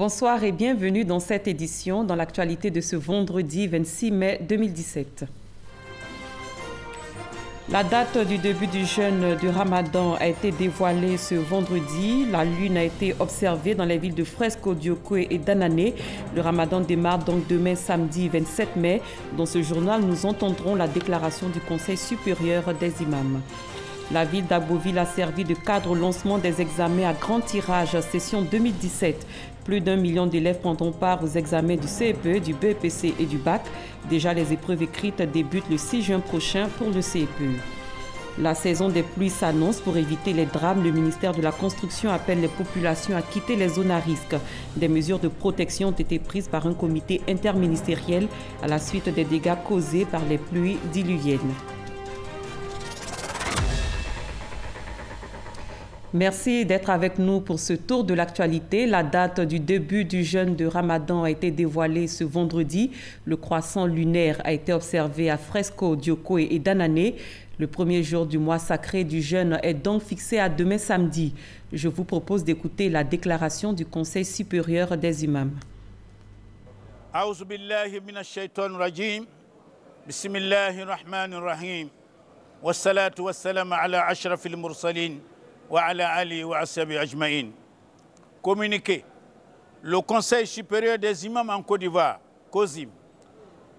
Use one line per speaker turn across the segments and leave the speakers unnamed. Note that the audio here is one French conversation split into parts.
Bonsoir et bienvenue dans cette édition, dans l'actualité de ce vendredi 26 mai 2017. La date du début du jeûne du Ramadan a été dévoilée ce vendredi. La lune a été observée dans les villes de Fresco, Diokoé et d'Anané. Le Ramadan démarre donc demain samedi 27 mai. Dans ce journal, nous entendrons la déclaration du Conseil supérieur des imams. La ville d'Aboville a servi de cadre au lancement des examens à grand tirage session 2017. Plus d'1 million d'élèves prendront part aux examens du CEPE, du BEPC et du BAC. Déjà, les épreuves écrites débutent le 6 juin prochain pour le CEPE. La saison des pluies s'annonce. Pour éviter les drames, le ministère de la Construction appelle les populations à quitter les zones à risque. Des mesures de protection ont été prises par un comité interministériel à la suite des dégâts causés par les pluies diluviennes. Merci d'être avec nous pour ce tour de l'actualité. La date du début du jeûne de Ramadan a été dévoilée ce vendredi. Le croissant lunaire a été observé à Fresco, Diokoé et d'Anané. Le premier jour du mois sacré du jeûne est donc fixé à demain samedi. Je vous propose d'écouter la déclaration du Conseil supérieur des imams.
A'udhu billahi minash shaitanir rajim. Bismillahir rahmanir rahim. Wassalatu wassalamu ala ashrafil mursalin. Communiqué. Le Conseil supérieur des imams en Côte d'Ivoire, COSIM,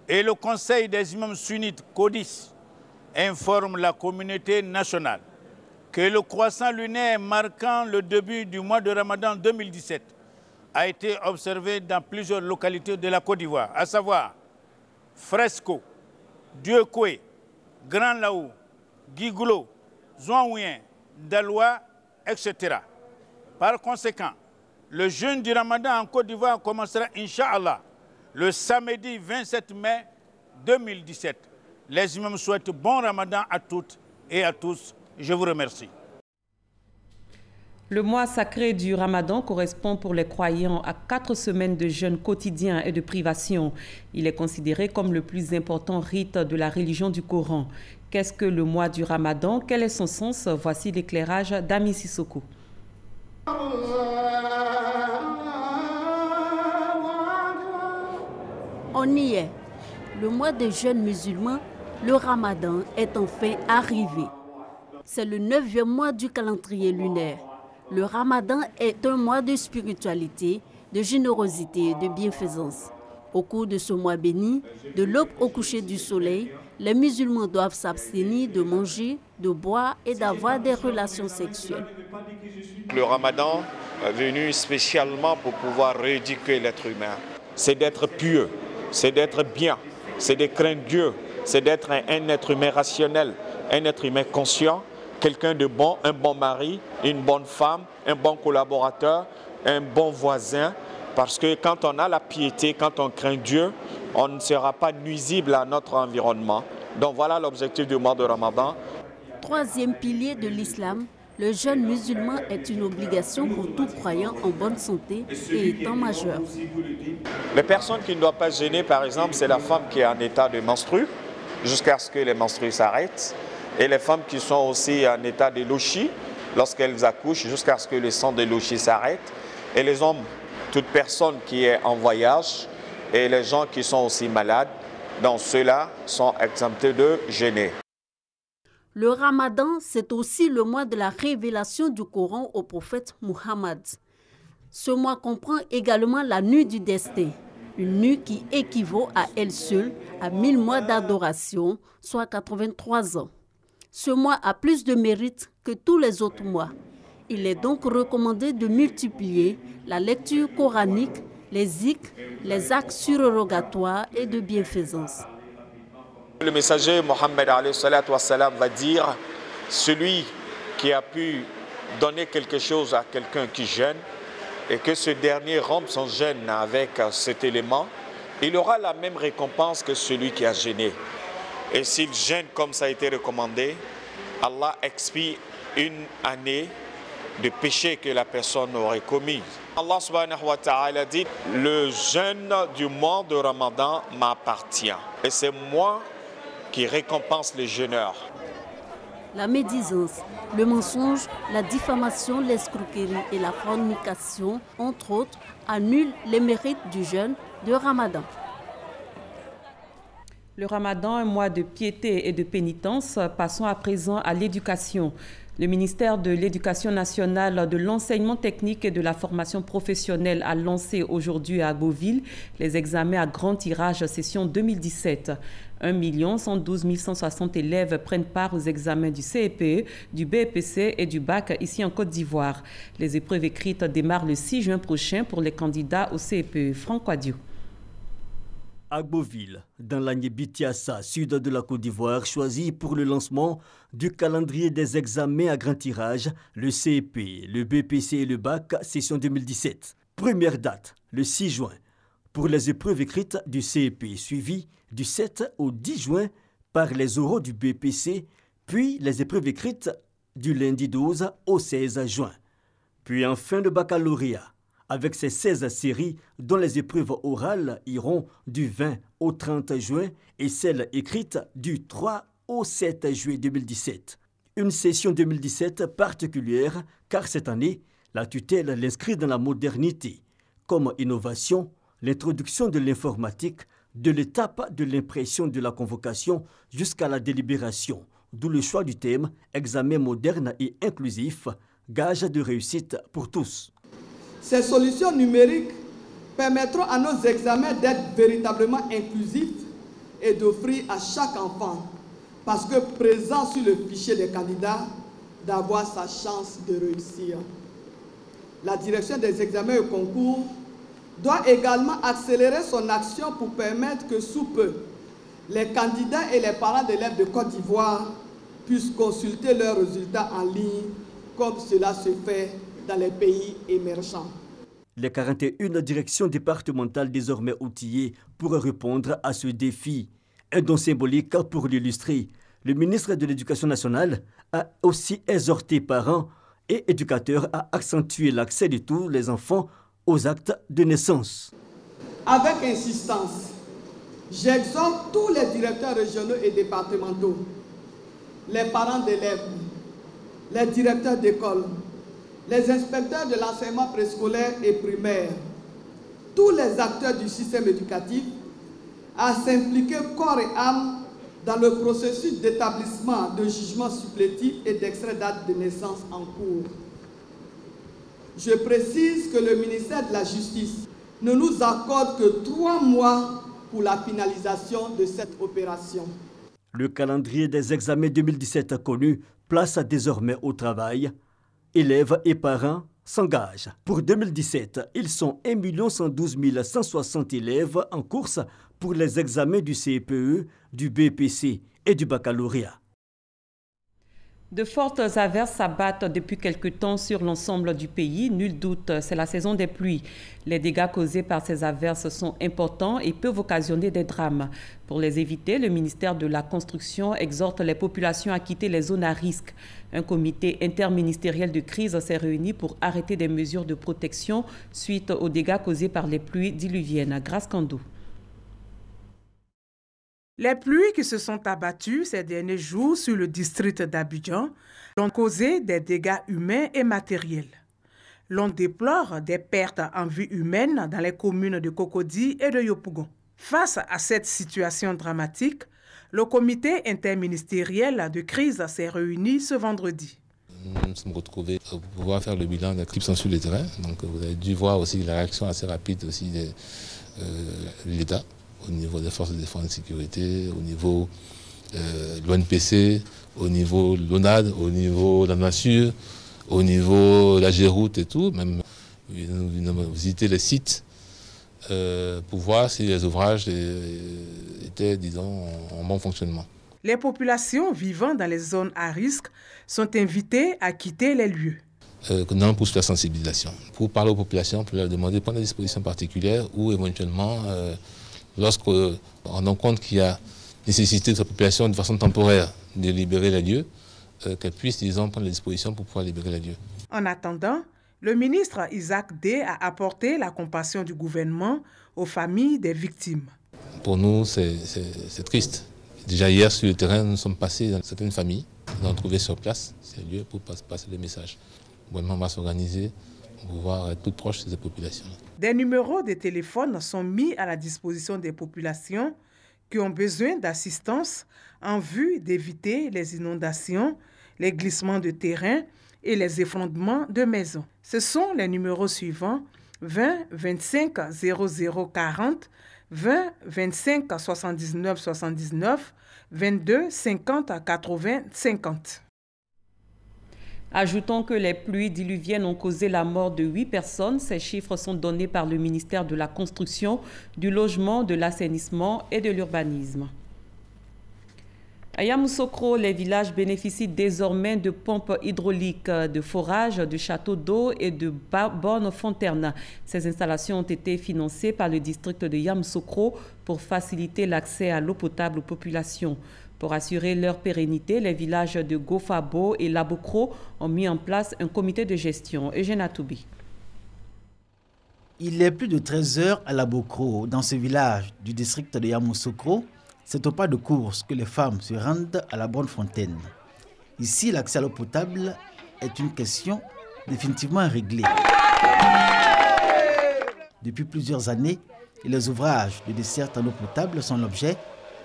et le Conseil des imams sunnites, CODIS, informent la communauté nationale que le croissant lunaire marquant le début du mois de Ramadan 2017 a été observé dans plusieurs localités de la Côte d'Ivoire, à savoir Fresco, Diokoé, Grand Laou, Guigoulo, Zouanouien, Daloa, etc. Par conséquent, le jeûne du Ramadan en Côte d'Ivoire commencera, Inch'Allah, le samedi 27 mai 2017. Les imams souhaitent bon Ramadan à toutes et à tous. Je vous remercie.
Le mois sacré du Ramadan correspond pour les croyants à 4 semaines de jeûne quotidien et de privation. Il est considéré comme le plus important rite de la religion du Coran. Qu'est-ce que le mois du Ramadan? Quel est son sens? Voici l'éclairage d'Ami Sissoko.
On y est. Le mois de jeûne musulman, le Ramadan, est enfin arrivé. C'est le 9e mois du calendrier lunaire. Le Ramadan est un mois de spiritualité, de générosité et de bienfaisance. Au cours de ce mois béni, de l'aube au coucher du soleil, les musulmans doivent s'abstenir de manger, de boire et d'avoir des relations sexuelles.
Le Ramadan est venu spécialement pour pouvoir rééduquer l'être humain. C'est d'être pieux, c'est d'être bien, c'est de craindre Dieu, c'est d'être un être humain rationnel, un être humain conscient, quelqu'un de bon, un bon mari, une bonne femme, un bon collaborateur, un bon voisin. Parce que quand on a la piété, quand on craint Dieu, on ne sera pas nuisible à notre environnement. Donc voilà l'objectif du mois de Ramadan.
Troisième pilier de l'islam, le jeûne musulman est une obligation pour tout croyant en bonne santé et étant majeur.
Les personnes qui ne doivent pas jeûner, par exemple, c'est la femme qui est en état de menstru, jusqu'à ce que les menstrues s'arrêtent. Et les femmes qui sont aussi en état de lochi, lorsqu'elles accouchent, jusqu'à ce que le sang de lochi s'arrête. Et les hommes, toute personne qui est en voyage et les gens qui sont aussi malades, donc ceux-là sont exemptés de jeûner.
Le Ramadan, c'est aussi le mois de la révélation du Coran au prophète Muhammad. Ce mois comprend également la nuit du destin, une nuit qui équivaut à elle seule à 1000 mois d'adoration, soit 83 ans. Ce mois a plus de mérite que tous les autres mois. Il est donc recommandé de multiplier la lecture coranique, les zikrs, les actes surrogatoires et de bienfaisance.
Le messager Mohammed va dire, celui qui a pu donner quelque chose à quelqu'un qui jeûne et que ce dernier rompe son jeûne avec cet élément, il aura la même récompense que celui qui a jeûné. Et s'il jeûne comme ça a été recommandé, Allah expie une année de péché que la personne aurait commis. Allah subhanahu wa ta'ala dit, le jeûne du mois de Ramadan m'appartient. Et c'est moi qui récompense les jeûneurs.
La médisance, le mensonge, la diffamation, l'escroquerie et la fornication, entre autres, annulent les mérites du jeûne de Ramadan.
Le Ramadan, un mois de piété et de pénitence. Passons à présent à l'éducation. Le ministère de l'Éducation nationale, de l'enseignement technique et de la formation professionnelle a lancé aujourd'hui à Agboville les examens à grand tirage session 2017. 1 112 160 élèves prennent part aux examens du CEPE, du BEPC et du bac ici en Côte d'Ivoire. Les épreuves écrites démarrent le 6 juin prochain pour les candidats au CEPE. Franck Quadio.
Agboville, dans l'Agné-Bitiassa, sud de la Côte d'Ivoire, choisi pour le lancement du calendrier des examens à grand tirage, le CEP, le BPC et le BAC, session 2017. Première date, le 6 juin, pour les épreuves écrites du CEP, suivies du 7 au 10 juin par les oraux du BPC, puis les épreuves écrites du lundi 12 au 16 juin. Puis enfin le baccalauréat, avec ses 16 séries dont les épreuves orales iront du 20 au 30 juin et celles écrites du 3 au 7 juillet 2017. Une session 2017 particulière car cette année, la tutelle l'inscrit dans la modernité, comme innovation, l'introduction de l'informatique, de l'étape de l'impression de la convocation jusqu'à la délibération, d'où le choix du thème « Examen moderne et inclusif, gage de réussite pour tous ».
Ces solutions numériques permettront à nos examens d'être véritablement inclusifs et d'offrir à chaque enfant, parce que présent sur le fichier des candidats, d'avoir sa chance de réussir. La direction des examens et concours doit également accélérer son action pour permettre que sous peu, les candidats et les parents d'élèves de Côte d'Ivoire puissent consulter leurs résultats en ligne comme cela se fait dans les pays émergents.
Les 41 directions départementales désormais outillées pour répondre à ce défi. Un don symbolique pour l'illustrer. Le ministre de l'Éducation nationale a aussi exhorté parents et éducateurs à accentuer l'accès de tous les enfants aux actes de naissance.
Avec insistance, j'exhorte tous les directeurs régionaux et départementaux, les parents d'élèves, les directeurs d'école, les inspecteurs de l'enseignement préscolaire et primaire, tous les acteurs du système éducatif à s'impliquer corps et âme dans le processus d'établissement de jugements supplétifs et d'extrait d'acte de naissance en cours. Je précise que le ministère de la Justice ne nous accorde que 3 mois pour la finalisation de cette opération.
Le calendrier des examens 2017 connu place désormais au travail. Élèves et parents s'engagent. Pour 2017, ils sont 1 112 160 élèves en course pour les examens du CEPE, du BPC et du baccalauréat.
De fortes averses s'abattent depuis quelque temps sur l'ensemble du pays. Nul doute, c'est la saison des pluies. Les dégâts causés par ces averses sont importants et peuvent occasionner des drames. Pour les éviter, le ministère de la Construction exhorte les populations à quitter les zones à risque. Un comité interministériel de crise s'est réuni pour arrêter des mesures de protection suite aux dégâts causés par les pluies diluviennes. Grâce Kandou.
Les pluies qui se sont abattues ces derniers jours sur le district d'Abidjan ont causé des dégâts humains et matériels. L'on déplore des pertes en vie humaine dans les communes de Cocody et de Yopougon. Face à cette situation dramatique, le comité interministériel de crise s'est réuni ce vendredi.
Nous nous sommes retrouvés pour pouvoir faire le bilan des qui sont sur le terrain. Donc vous avez dû voir aussi la réaction assez rapide aussi de l'État, au niveau des forces de défense et de sécurité, au niveau de l'ONPC, au niveau de l'ONAD, au niveau de la Nature, au niveau de la Géroute et tout. Même nous avons visité les sites pour voir si les ouvrages étaient, disons, en bon fonctionnement.
Les populations vivant dans les zones à risque sont invitées à quitter les lieux.
Nous allons poursuivre la sensibilisation. Pour parler aux populations, pour leur demander de prendre des dispositions particulières ou éventuellement, lorsqu'on rend compte qu'il y a nécessité de la population de façon temporaire de libérer les lieux, qu'elle puisse, disons, prendre les dispositions pour pouvoir libérer les lieux.
En attendant, le ministre Isaac Dé a apporté la compassion du gouvernement aux familles des victimes.
Pour nous, c'est triste Déjà hier sur le terrain, nous sommes passés dans certaines familles, nous avons trouvé sur place ces lieux pour passer le message. Vraiment, on va s'organiser pour pouvoir être plus proche de ces populations.
Des numéros de téléphone sont mis à la disposition des populations qui ont besoin d'assistance en vue d'éviter les inondations, les glissements de terrain et les effondrements de maisons. Ce sont les numéros suivants: 20 25 00 40, 20 25 79 79, 22 50 80 50.
Ajoutons que les pluies diluviennes ont causé la mort de 8 personnes. Ces chiffres sont donnés par le ministère de la Construction, du Logement, de l'Assainissement et de l'Urbanisme. À Yamoussoukro, les villages bénéficient désormais de pompes hydrauliques, de forages, de châteaux d'eau et de bornes fontaines. Ces installations ont été financées par le district de Yamoussoukro pour faciliter l'accès à l'eau potable aux populations. Pour assurer leur pérennité, les villages de Gofabo et Labokro ont mis en place un comité de gestion. Eugène Atoubi.
Il est plus de 13 heures à Labokro, dans ce village du district de Yamoussoukro. C'est au pas de course que les femmes se rendent à la bonne fontaine. Ici, l'accès à l'eau potable est une question définitivement réglée. Depuis plusieurs années, les ouvrages de desserte en eau potable sont l'objet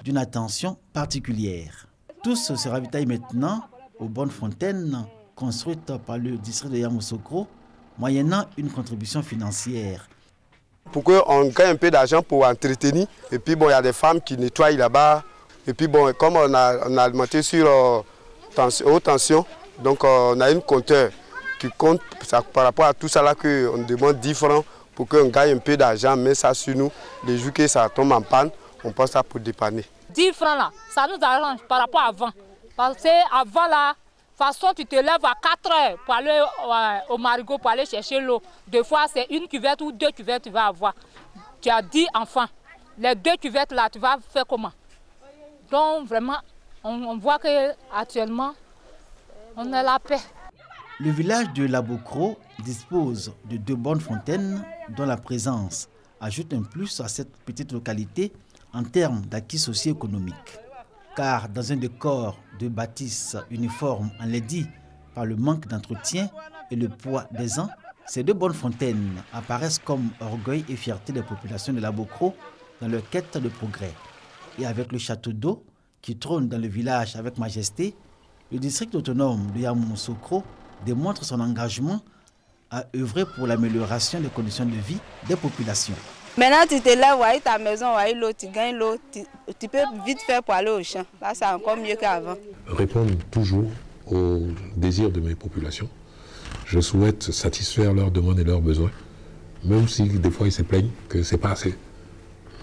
d'une attention particulière. Tous se ravitaillent maintenant aux bonnes fontaines construites par le district de Yamoussoukro, moyennant une contribution financière.
Pour qu'on gagne un peu d'argent pour entretenir. Et puis bon, il y a des femmes qui nettoient là-bas. Et puis bon, comme on a alimenté sur haute tension, donc on a une compteur qui compte ça, par rapport à tout ça là qu'on demande 10 francs pour qu'on gagne un peu d'argent, mais ça sur nous, les jours que ça tombe en panne, on passe ça pour dépanner.
10 francs là, ça nous arrange par rapport à avant. Parce qu'avant là, de toute façon tu te lèves à 4 heures pour aller au marigot, pour aller chercher l'eau. Deux fois c'est une cuvette ou 2 cuvettes tu vas avoir. Tu as 10 enfants. Les 2 cuvettes là, tu vas faire comment? Donc vraiment, on voit qu'actuellement, on a la paix.
Le village de Labokro dispose de 2 bonnes fontaines dont la présence ajoute un plus à cette petite localité en termes d'acquis socio-économiques. Car dans un décor de bâtisse uniforme enlaidi par le manque d'entretien et le poids des ans, ces 2 bonnes fontaines apparaissent comme orgueil et fierté des populations de Labokro dans leur quête de progrès. Et avec le château d'eau qui trône dans le village avec majesté, le district autonome de Yamoussoukro démontre son engagement à œuvrer pour l'amélioration des conditions de vie des populations.
Maintenant, tu te lèves, voyez ta maison, voyez l'eau, tu gagnes l'eau, tu peux vite faire pour aller au champ. Là, c'est encore mieux qu'avant.
Répondre toujours aux désirs de mes populations. Je souhaite satisfaire leurs demandes et leurs besoins, même si des fois ils se plaignent que ce n'est pas assez.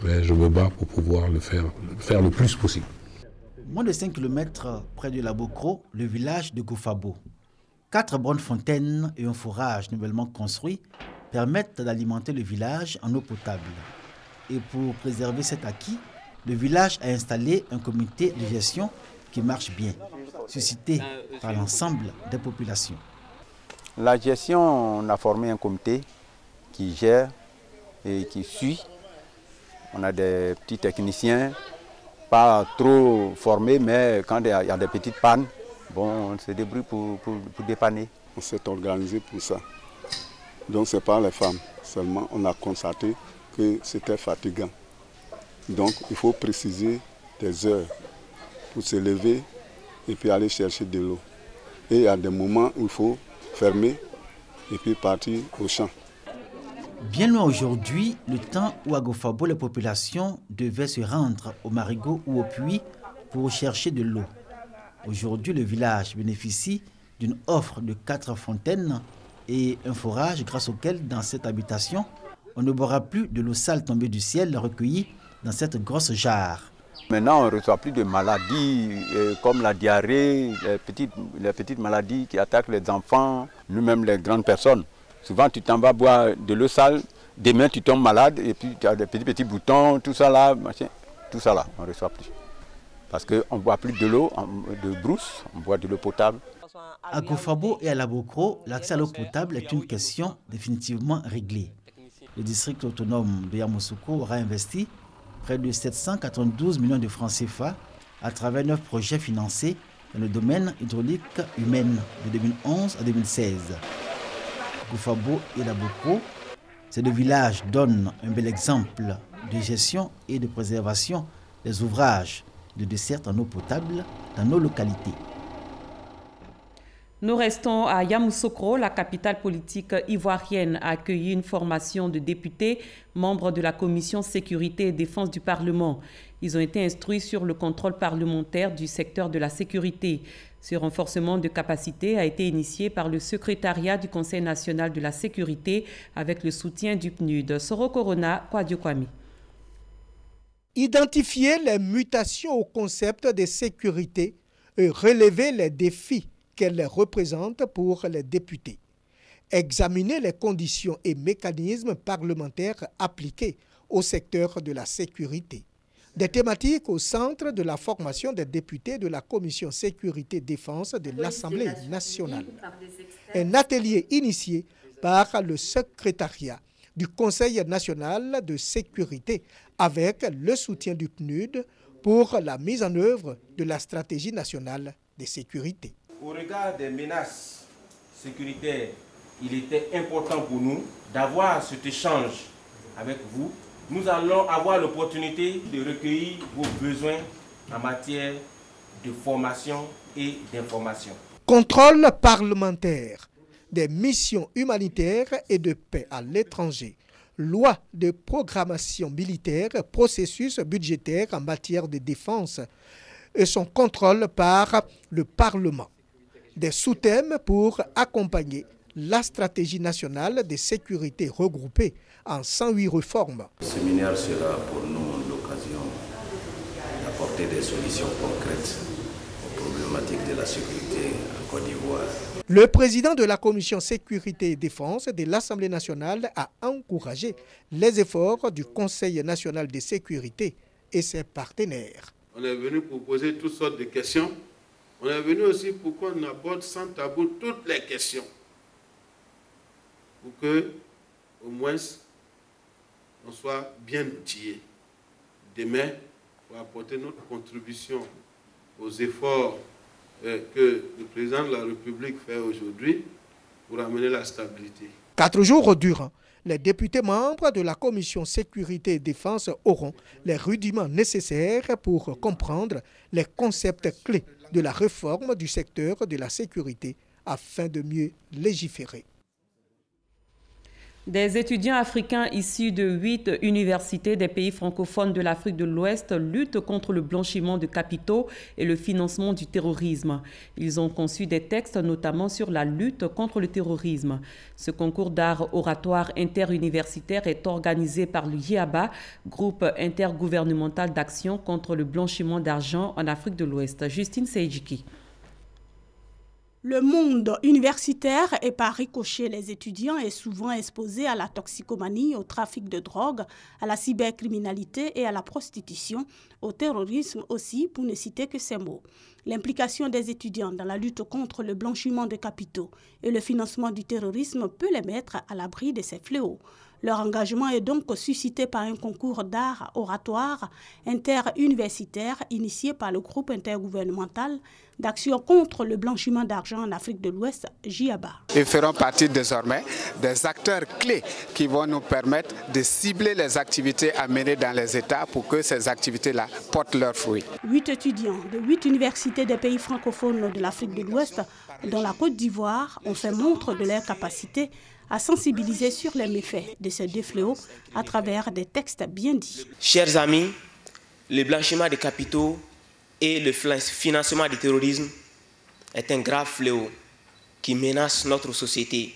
Mais je me bats pour pouvoir le faire le plus possible.
Moins de 5 km près de Labokro, le village de Gofabo. 4 bonnes fontaines et un forage nouvellement construit permettent d'alimenter le village en eau potable. Et pour préserver cet acquis, le village a installé un comité de gestion qui marche bien, suscité par l'ensemble des populations.
La gestion, on a formé un comité qui gère et qui suit. On a des petits techniciens, pas trop formés, mais quand il y a des petites pannes, bon, on se débrouille pour dépanner.
On s'est organisé pour ça. Donc ce n'est pas les femmes seulement. On a constaté que c'était fatigant. Donc il faut préciser des heures pour se lever et puis aller chercher de l'eau. Et il y a des moments où il faut fermer et puis partir au champ.
Bien loin aujourd'hui, le temps où à Gofabo, les populations devaient se rendre au marigot ou au puits pour chercher de l'eau. Aujourd'hui, le village bénéficie d'une offre de 4 fontaines et un forage grâce auquel, dans cette habitation, on ne boira plus de l'eau sale tombée du ciel recueillie dans cette grosse jarre.
Maintenant, on ne reçoit plus de maladies comme la diarrhée, les petites maladies qui attaquent les enfants, nous-mêmes les grandes personnes. Souvent, tu t'en vas boire de l'eau sale, demain tu tombes malade et puis tu as des petits boutons, tout ça là, machin, tout ça là, on ne reçoit plus. Parce qu'on ne boit plus de l'eau de brousse, on boit de l'eau potable.
À Gofabo et à Labokro, l'accès à l'eau potable est une question définitivement réglée. Le district autonome de Yamoussoukro aura investi près de 792 millions de francs CFA à travers 9 projets financés dans le domaine hydraulique humain de 2011 à 2016. Koufabo et Labokro, ces deux villages donnent un bel exemple de gestion et de préservation des ouvrages de desserte en eau potable dans nos localités.
Nous restons à Yamoussoukro. La capitale politique ivoirienne a accueilli une formation de députés membres de la commission sécurité et défense du Parlement. Ils ont été instruits sur le contrôle parlementaire du secteur de la sécurité. Ce renforcement de capacité a été initié par le secrétariat du Conseil national de la sécurité avec le soutien du PNUD. Soro Corona, Kwadio Kwame.
Identifier les mutations au concept de sécurité et relever les défis qu'elle représente pour les députés. Examiner les conditions et mécanismes parlementaires appliqués au secteur de la sécurité. Des thématiques au centre de la formation des députés de la Commission sécurité-défense de l'Assemblée nationale. Un atelier initié par le secrétariat du Conseil national de sécurité avec le soutien du PNUD pour la mise en œuvre de la stratégie nationale de sécurité.
Au regard des menaces sécuritaires, il était important pour nous d'avoir cet échange avec vous. Nous allons avoir l'opportunité de recueillir vos besoins en matière de formation et d'information.
Contrôle parlementaire des missions humanitaires et de paix à l'étranger. Loi de programmation militaire, processus budgétaire en matière de défense et son contrôle par le Parlement. Des sous-thèmes pour accompagner la stratégie nationale de sécurité regroupée en 108 réformes.
Le séminaire sera pour nous l'occasion d'apporter des solutions concrètes aux problématiques de la sécurité en Côte d'Ivoire.
Le président de la Commission sécurité et défense de l'Assemblée nationale a encouragé les efforts du Conseil national de sécurité et ses partenaires.
On est venu pour poser toutes sortes de questions. On est venu aussi pour qu'on aborde sans tabou toutes les questions. Pour que, au moins, on soit bien outillés demain pour apporter notre contribution aux efforts que le président de la République fait aujourd'hui pour amener la stabilité.
4 jours durant, les députés membres de la Commission sécurité et défense auront les rudiments nécessaires pour comprendre les concepts clés de la réforme du secteur de la sécurité afin de mieux légiférer.
Des étudiants africains issus de 8 universités des pays francophones de l'Afrique de l'Ouest luttent contre le blanchiment de capitaux et le financement du terrorisme. Ils ont conçu des textes notamment sur la lutte contre le terrorisme. Ce concours d'art oratoire interuniversitaire est organisé par le GIABA, groupe intergouvernemental d'action contre le blanchiment d'argent en Afrique de l'Ouest. Justine Seydjiki.
Le monde universitaire et par ricochet les étudiants est souvent exposé à la toxicomanie, au trafic de drogue, à la cybercriminalité et à la prostitution, au terrorisme aussi, pour ne citer que ces mots. L'implication des étudiants dans la lutte contre le blanchiment de capitaux et le financement du terrorisme peut les mettre à l'abri de ces fléaux. Leur engagement est donc suscité par un concours d'art oratoire interuniversitaire initié par le groupe intergouvernemental d'action contre le blanchiment d'argent en Afrique de l'Ouest, GIABA.
Ils feront partie désormais des acteurs clés qui vont nous permettre de cibler les activités à mener dans les États pour que ces activités-là portent leurs fruits.
8 étudiants de 8 universités des pays francophones de l'Afrique de l'Ouest, dont la Côte d'Ivoire, ont fait montre de leur capacité à sensibiliser sur les méfaits de ces deux fléaux à travers des textes bien dits.
Chers amis, le blanchiment des capitaux et le financement du terrorisme est un grave fléau qui menace notre société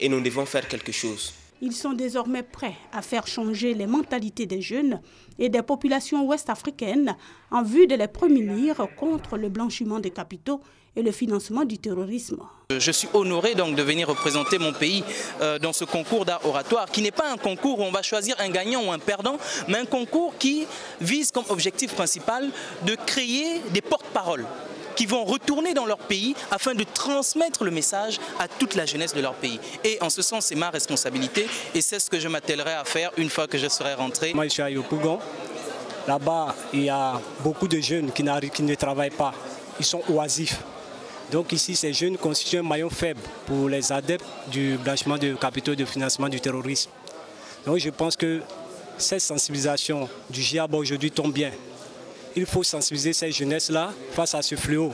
et nous devons faire quelque chose.
Ils sont désormais prêts à faire changer les mentalités des jeunes et des populations ouest-africaines en vue de les prémunir contre le blanchiment des capitaux et le financement du terrorisme.
Je suis honoré donc de venir représenter mon pays dans ce concours d'art oratoire qui n'est pas un concours où on va choisir un gagnant ou un perdant, mais un concours qui vise comme objectif principal de créer des porte-paroles qui vont retourner dans leur pays afin de transmettre le message à toute la jeunesse de leur pays. Et en ce sens, c'est ma responsabilité et c'est ce que je m'attellerai à faire une fois que je serai rentré.
Moi, je suis à Yopougon.
Là-bas, il y a beaucoup de jeunes qui ne travaillent pas. Ils sont oisifs. Donc ici, ces jeunes constituent un maillon faible pour les adeptes du blanchiment de capitaux et de financement du terrorisme. Donc je pense que cette sensibilisation du GIAB aujourd'hui tombe bien. Il faut sensibiliser ces jeunesses-là face à ce fléau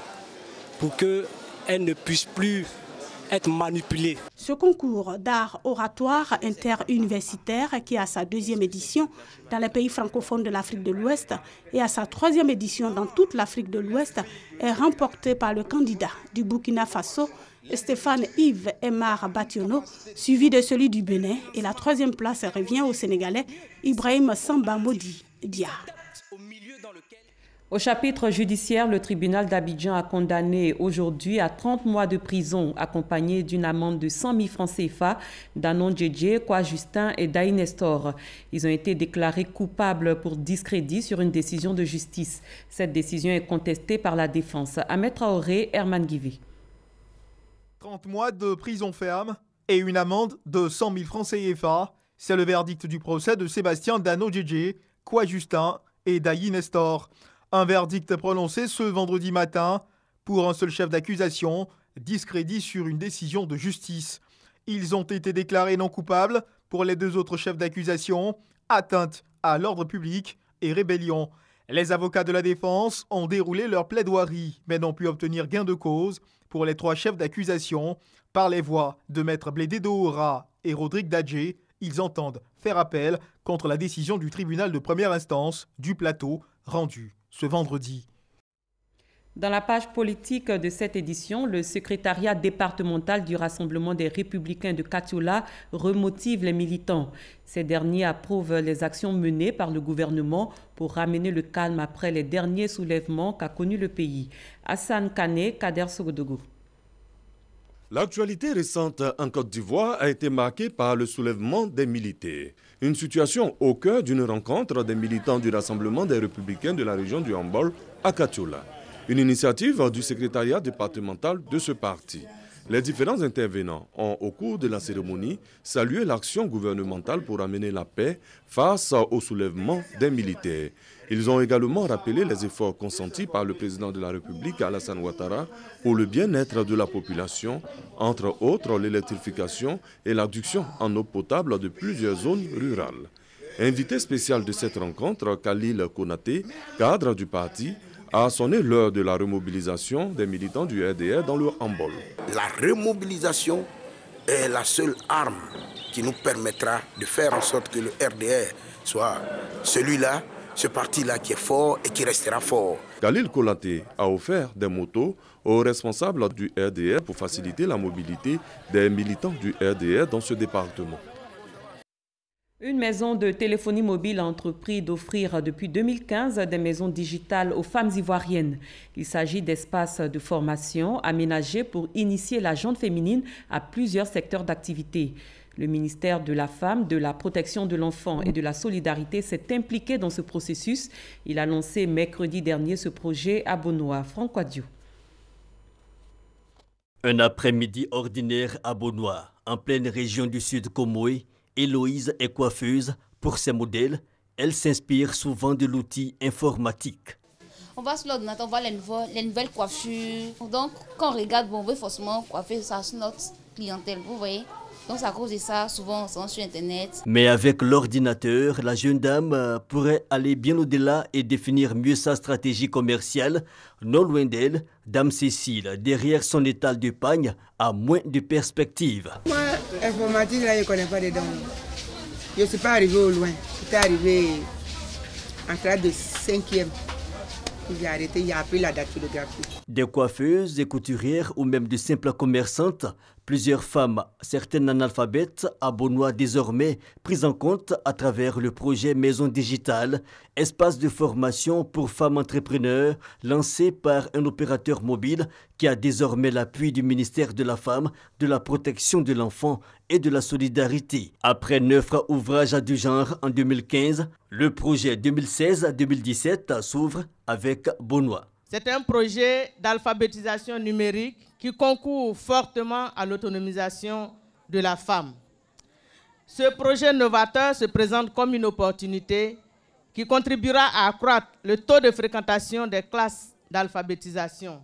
pour qu'elles ne puissent plus être manipulées.
Ce concours d'art oratoire interuniversitaire, qui a sa 2e édition dans les pays francophones de l'Afrique de l'Ouest et à sa 3e édition dans toute l'Afrique de l'Ouest, est remporté par le candidat du Burkina Faso, Stéphane Yves Emar Bationo, suivi de celui du Bénin, et la 3e place revient au Sénégalais Ibrahim Samba Modi Dia.
Au chapitre judiciaire, le tribunal d'Abidjan a condamné aujourd'hui à 30 mois de prison, accompagné d'une amende de 100 000 francs CFA, Danon Djedje, Kwa Justin et Daï Nestor. Ils ont été déclarés coupables pour discrédit sur une décision de justice. Cette décision est contestée par la défense. Ahmed Traoré, Herman Guivi.
30 mois de prison ferme et une amende de 100 000 francs CFA. C'est le verdict du procès de Sébastien Danon Djedje, Kwa Justin et Daï Nestor. Un verdict prononcé ce vendredi matin pour un seul chef d'accusation, discrédit sur une décision de justice. Ils ont été déclarés non coupables pour les 2 autres chefs d'accusation, atteinte à l'ordre public et rébellion. Les avocats de la défense ont déroulé leur plaidoirie, mais n'ont pu obtenir gain de cause pour les 3 chefs d'accusation. Par les voix de Maître Blédé Dohora et Rodrigue Dadje, ils entendent faire appel contre la décision du tribunal de première instance du Plateau rendue ce vendredi.
Dans la page politique de cette édition, le secrétariat départemental du Rassemblement des Républicains de Katiola remotive les militants. Ces derniers approuvent les actions menées par le gouvernement pour ramener le calme après les derniers soulèvements qu'a connus le pays. Hassan Kane, Kader Sogodogo.
L'actualité récente en Côte d'Ivoire a été marquée par le soulèvement des militaires. Une situation au cœur d'une rencontre des militants du Rassemblement des Républicains de la région du Hambol à Katiola. Une initiative du secrétariat départemental de ce parti. Les différents intervenants ont, au cours de la cérémonie, salué l'action gouvernementale pour amener la paix face au soulèvement des militaires. Ils ont également rappelé les efforts consentis par le président de la République, Alassane Ouattara, pour le bien-être de la population, entre autres l'électrification et l'adduction en eau potable de plusieurs zones rurales. Invité spécial de cette rencontre, Khalil Konaté, cadre du parti, a sonné l'heure de la remobilisation des militants du RDR dans le Hambol.
La remobilisation est la seule arme qui nous permettra de faire en sorte que le RDR soit celui-là, ce parti-là qui est fort et qui restera fort.
Khalil Konaté a offert des motos aux responsables du RDR pour faciliter la mobilité des militants du RDR dans ce département.
Une maison de téléphonie mobile a entrepris d'offrir depuis 2015 des maisons digitales aux femmes ivoiriennes. Il s'agit d'espaces de formation aménagés pour initier la gente féminine à plusieurs secteurs d'activité. Le ministère de la Femme, de la Protection de l'Enfant et de la Solidarité s'est impliqué dans ce processus. Il a lancé mercredi dernier ce projet à Bonois. Franck Quadio.
Un après-midi ordinaire à Bonois, en pleine région du Sud Comoé. Héloïse est coiffeuse. Pour ses modèles, elle s'inspire souvent de l'outil informatique.
On va sur l'ordinateur, on voit les nouvelles coiffures. Donc, quand on regarde, on veut forcément coiffer ça sur notre clientèle, vous voyez. Donc, c'est à cause de ça, souvent, on se rend sur Internet.
Mais avec l'ordinateur, la jeune dame pourrait aller bien au-delà et définir mieux sa stratégie commerciale. Non loin d'elle, Dame Cécile, derrière son étal de pagne, a moins de perspectives.
Moi, informatique, là, je ne connais pas dedans. Je ne suis pas arrivé au loin. J'étais arrivé en classe de 5e. J'ai arrêté, j'ai appris la dactylographie.
Des coiffeuses, des couturières ou même de simples commerçantes, plusieurs femmes, certaines analphabètes, à Bonois désormais, prises en compte à travers le projet Maison Digitale, espace de formation pour femmes entrepreneurs lancé par un opérateur mobile qui a désormais l'appui du ministère de la Femme, de la Protection de l'Enfant et de la Solidarité. Après 9 ouvrages du genre en 2015, le projet 2016-2017 s'ouvre avec Bonois.
C'est un projet d'alphabétisation numérique qui concourt fortement à l'autonomisation de la femme. Ce projet novateur se présente comme une opportunité qui contribuera à accroître le taux de fréquentation des classes d'alphabétisation.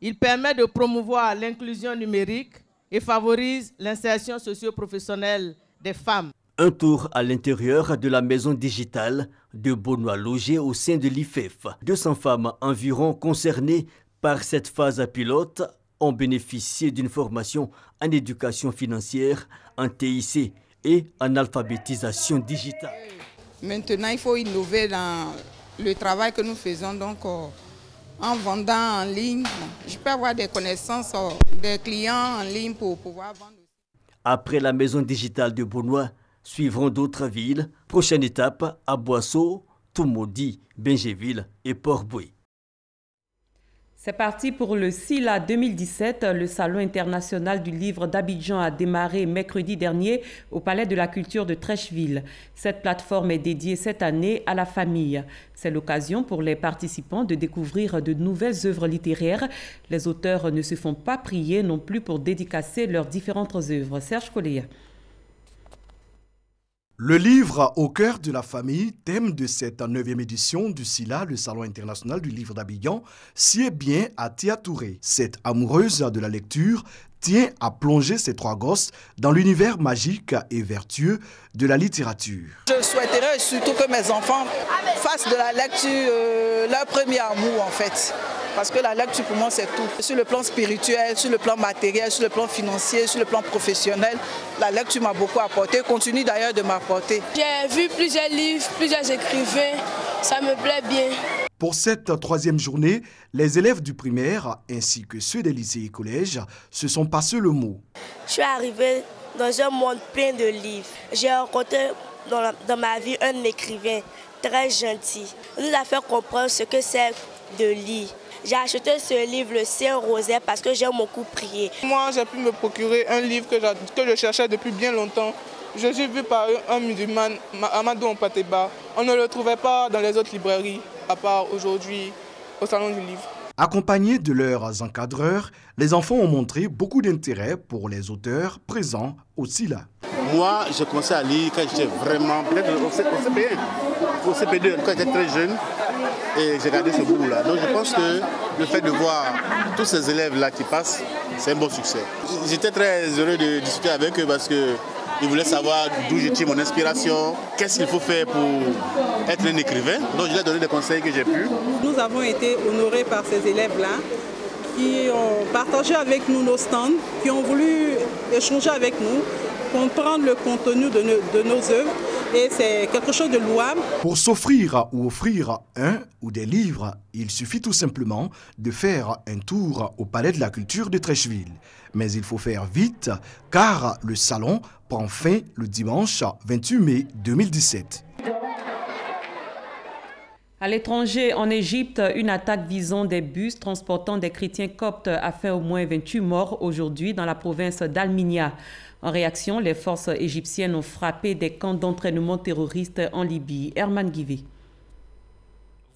Il permet de promouvoir l'inclusion numérique et favorise l'insertion socio-professionnelle des femmes.
Un tour à l'intérieur de la maison digitale de Beaunois logée au sein de l'IFEF. 200 femmes environ concernées par cette phase pilote ont bénéficié d'une formation en éducation financière, en TIC et en alphabétisation digitale.
Maintenant, il faut innover dans le travail que nous faisons. Donc, en vendant en ligne, je peux avoir des connaissances des clients en ligne pour pouvoir vendre.
Après la maison digitale de Beaunois, suivront d'autres villes. Prochaine étape à Boisseau, Toumaudi, Bingéville et Port-Boué.
C'est parti pour le SILA 2017. Le Salon international du livre d'Abidjan a démarré mercredi dernier au Palais de la Culture de Trècheville. Cette plateforme est dédiée cette année à la famille. C'est l'occasion pour les participants de découvrir de nouvelles œuvres littéraires. Les auteurs ne se font pas prier non plus pour dédicacer leurs différentes œuvres. Serge Colléa.
Le livre au cœur de la famille, thème de cette 9e édition du SILA, le Salon international du livre d'Abidjan, sied bien à Tia Touré. Cette amoureuse de la lecture tient à plonger ses 3 gosses dans l'univers magique et vertueux de la littérature.
Je souhaiterais surtout que mes enfants fassent de la lecture leur premier amour en fait. Parce que la lecture pour moi c'est tout. Sur le plan spirituel, sur le plan matériel, sur le plan financier, sur le plan professionnel, la lecture m'a beaucoup apporté, continue d'ailleurs de m'apporter.
J'ai vu plusieurs livres, plusieurs écrivains, ça me plaît bien.
Pour cette 3e journée, les élèves du primaire ainsi que ceux des lycées et collèges se sont passés le mot.
Je suis arrivée dans un monde plein de livres. J'ai rencontré dans ma vie un écrivain très gentil. Il nous a fait comprendre ce que c'est de lire. J'ai acheté ce livre, le Saint-Rosaire, parce que j'aime beaucoup prier.
Moi, j'ai pu me procurer un livre que je cherchais depuis bien longtemps. Jésus vu par un musulman, Amadou Mpateba. On ne le trouvait pas dans les autres librairies, à part aujourd'hui au Salon du Livre.
Accompagnés de leurs encadreurs, les enfants ont montré beaucoup d'intérêt pour les auteurs présents au SILA.
Moi, j'ai commencé à lire quand j'étais vraiment, peut-être au CP1, au CP2, quand j'étais très jeune, et j'ai gardé ce goût-là. Donc je pense que le fait de voir tous ces élèves-là qui passent, c'est un bon succès. J'étais très heureux de discuter avec eux parce qu'ils voulaient savoir d'où je tire mon inspiration, qu'est-ce qu'il faut faire pour être un écrivain. Donc je leur ai donné des conseils que j'ai pu.
Nous avons été honorés par ces élèves-là qui ont partagé avec nous nos stands, qui ont voulu échanger avec nous, comprendre le contenu de nos œuvres. Et c'est quelque chose de louable.
Pour s'offrir ou offrir un ou des livres, il suffit tout simplement de faire un tour au Palais de la Culture de Trècheville. Mais il faut faire vite car le salon prend fin le dimanche 28 mai 2017.
À l'étranger, en Égypte, une attaque visant des bus transportant des chrétiens coptes a fait au moins 28 morts aujourd'hui dans la province d'Al-Minya. En réaction, les forces égyptiennes ont frappé des camps d'entraînement terroristes en Libye. Herman Guivé.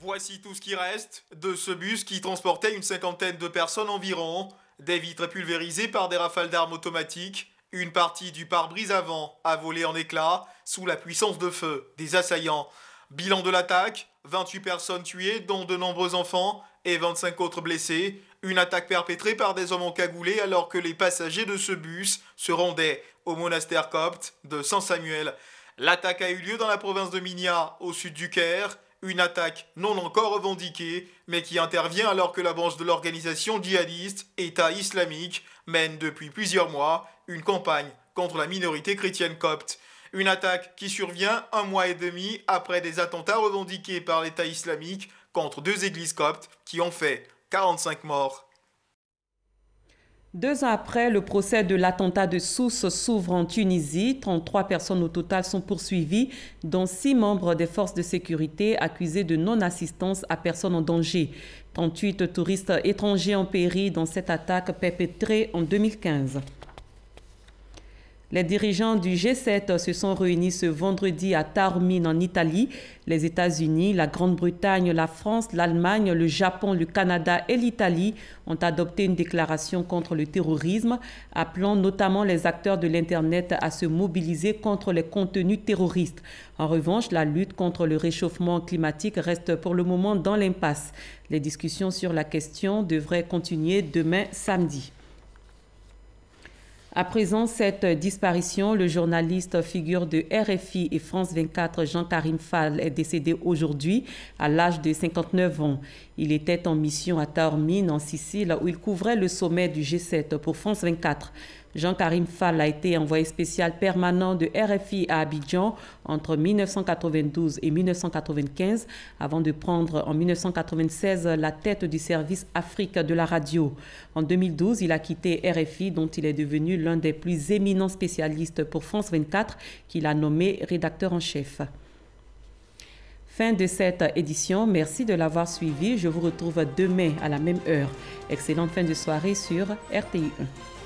Voici tout ce qui reste de ce bus qui transportait une 50aine de personnes environ. Des vitres pulvérisées par des rafales d'armes automatiques. Une partie du pare-brise avant a volé en éclats sous la puissance de feu des assaillants. Bilan de l'attaque, 28 personnes tuées, dont de nombreux enfants, et 25 autres blessés. Une attaque perpétrée par des hommes encagoulés alors que les passagers de ce bus se rendaient au monastère copte de Saint-Samuel. L'attaque a eu lieu dans la province de Minya, au sud du Caire. Une attaque non encore revendiquée, mais qui intervient alors que la branche de l'organisation djihadiste État islamique mène depuis plusieurs mois une campagne contre la minorité chrétienne copte. Une attaque qui survient 1 mois et demi après des attentats revendiqués par l'État islamique contre 2 églises coptes qui ont fait 45 morts.
2 ans après, le procès de l'attentat de Sousse s'ouvre en Tunisie. 33 personnes au total sont poursuivies, dont 6 membres des forces de sécurité accusés de non-assistance à personne en danger. 38 touristes étrangers ont péri dans cette attaque perpétrée en 2015. Les dirigeants du G7 se sont réunis ce vendredi à Taormine en Italie. Les États-Unis, la Grande-Bretagne, la France, l'Allemagne, le Japon, le Canada et l'Italie ont adopté une déclaration contre le terrorisme, appelant notamment les acteurs de l'Internet à se mobiliser contre les contenus terroristes. En revanche, la lutte contre le réchauffement climatique reste pour le moment dans l'impasse. Les discussions sur la question devraient continuer demain samedi. À présent, cette disparition, le journaliste figure de RFI et France 24, Jean-Karim Fall, est décédé aujourd'hui à l'âge de 59 ans. Il était en mission à Taormine, en Sicile, où il couvrait le sommet du G7 pour France 24. Jean-Karim Fall a été envoyé spécial permanent de RFI à Abidjan entre 1992 et 1995, avant de prendre en 1996 la tête du service Afrique de la radio. En 2012, il a quitté RFI, dont il est devenu l'un des plus éminents spécialistes pour France 24, qu'il a nommé rédacteur en chef. Fin de cette édition. Merci de l'avoir suivi. Je vous retrouve demain à la même heure. Excellente fin de soirée sur RTI 1.